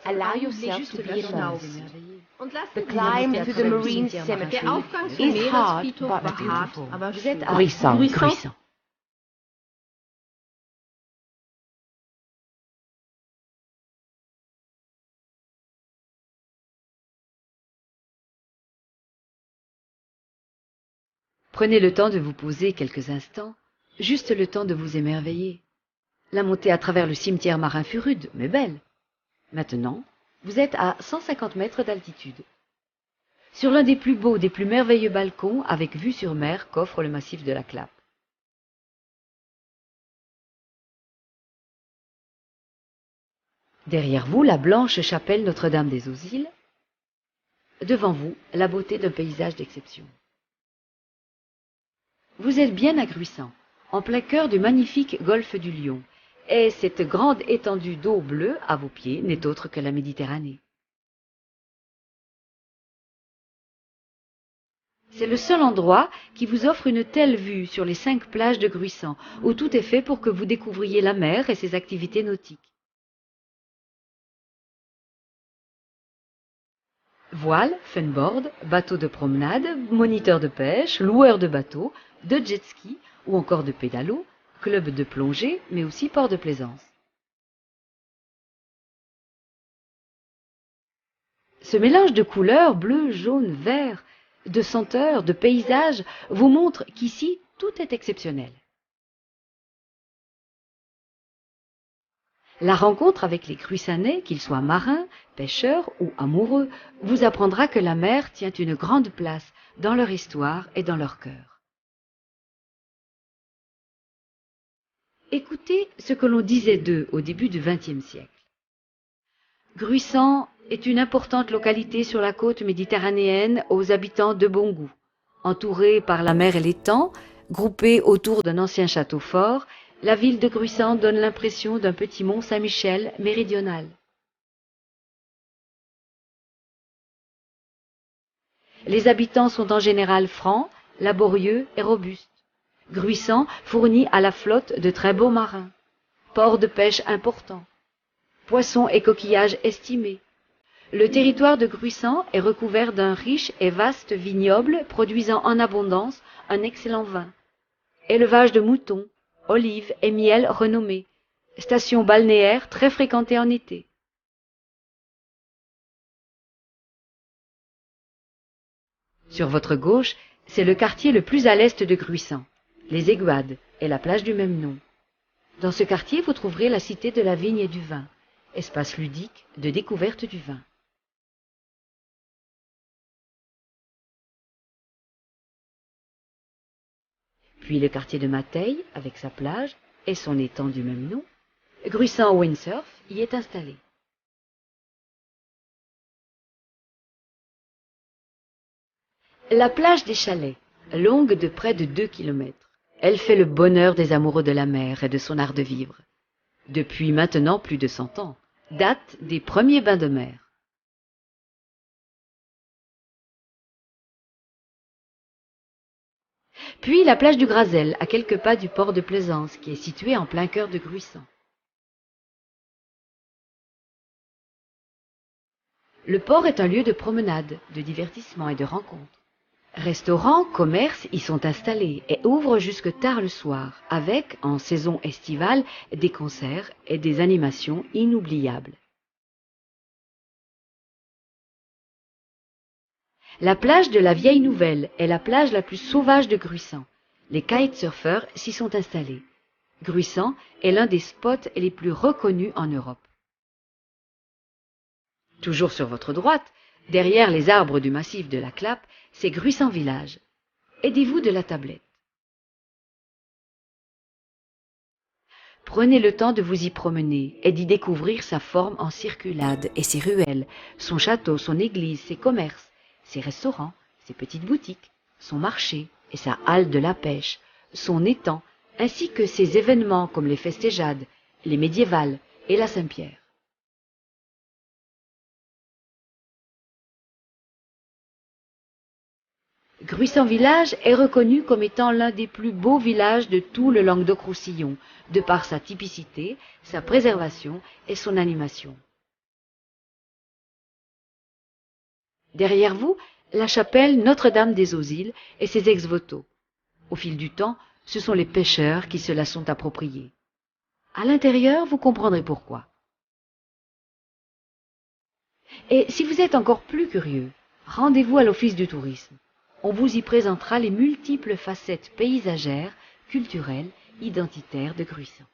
Allow yourself to be immersed. The The climb to the marine cemetery is hard but beautiful. Vous êtes à Gruissant. Prenez le temps de vous poser quelques instants, juste le temps de vous émerveiller. La montée à travers le cimetière marin fut rude, mais belle. Maintenant, vous êtes à 150 mètres d'altitude. Sur l'un des plus beaux, des plus merveilleux balcons avec vue sur mer qu'offre le massif de la Clappe. Derrière vous, la blanche chapelle Notre-Dame des Eaux-Îles. Devant vous, la beauté d'un paysage d'exception. Vous êtes bien à Gruissant, en plein cœur du magnifique golfe du Lion, et cette grande étendue d'eau bleue à vos pieds n'est autre que la Méditerranée. C'est le seul endroit qui vous offre une telle vue sur les 5 plages de Gruissant, où tout est fait pour que vous découvriez la mer et ses activités nautiques. Voile, funboard, bateaux de promenade, moniteurs de pêche, loueurs de bateaux, de jet-ski ou encore de pédalo, club de plongée, mais aussi port de plaisance. Ce mélange de couleurs, bleu, jaune, vert, de senteurs, de paysages, vous montre qu'ici, tout est exceptionnel. La rencontre avec les Gruissanais, qu'ils soient marins, pêcheurs ou amoureux, vous apprendra que la mer tient une grande place dans leur histoire et dans leur cœur. Écoutez ce que l'on disait d'eux au début du XXe siècle. Gruissant est une importante localité sur la côte méditerranéenne aux habitants de bon goût. Entourée par la mer et l'étang, groupée autour d'un ancien château fort, la ville de Gruissant donne l'impression d'un petit mont Saint-Michel méridional. Les habitants sont en général francs, laborieux et robustes. Gruissant fournit à la flotte de très beaux marins. Port de pêche important. Poissons et coquillages estimés. Le territoire de Gruissant est recouvert d'un riche et vaste vignoble produisant en abondance un excellent vin. Élevage de moutons, olives et miel renommés. Station balnéaire très fréquentée en été. Sur votre gauche, c'est le quartier le plus à l'est de Gruissant, les Aiguades et la plage du même nom. Dans ce quartier, vous trouverez la cité de la vigne et du vin, espace ludique de découverte du vin. Puis le quartier de Mateille, avec sa plage et son étang du même nom. Gruissant Windsurf y est installé. La plage des Chalets, longue de près de 2 kilomètres. Elle fait le bonheur des amoureux de la mer et de son art de vivre. Depuis maintenant plus de 100 ans, date des premiers bains de mer. Puis la plage du Grazel, à quelques pas du port de Plaisance, qui est situé en plein cœur de Gruissant. Le port est un lieu de promenade, de divertissement et de rencontre. Restaurants, commerces y sont installés et ouvrent jusque tard le soir, avec, en saison estivale, des concerts et des animations inoubliables. La plage de la Vieille Nouvelle est la plage la plus sauvage de Gruissant. Les kitesurfers s'y sont installés. Gruissant est l'un des spots les plus reconnus en Europe. Toujours sur votre droite, derrière les arbres du massif de la Clappe, c'est Gruissant Village. Aidez-vous de la tablette. Prenez le temps de vous y promener et d'y découvrir sa forme en circulade et ses ruelles, son château, son église, ses commerces, ses restaurants, ses petites boutiques, son marché et sa halle de la pêche, son étang, ainsi que ses événements comme les festéjades, les médiévales et la Saint-Pierre. Gruissant Village est reconnu comme étant l'un des plus beaux villages de tout le Languedoc-Roussillon, de par sa typicité, sa préservation et son animation. Derrière vous, la chapelle Notre-Dame des Eaux-Îles et ses ex-voto. Au fil du temps, ce sont les pêcheurs qui se la sont appropriés. À l'intérieur, vous comprendrez pourquoi. Et si vous êtes encore plus curieux, rendez-vous à l'Office du tourisme. On vous y présentera les multiples facettes paysagères, culturelles, identitaires de Gruissant.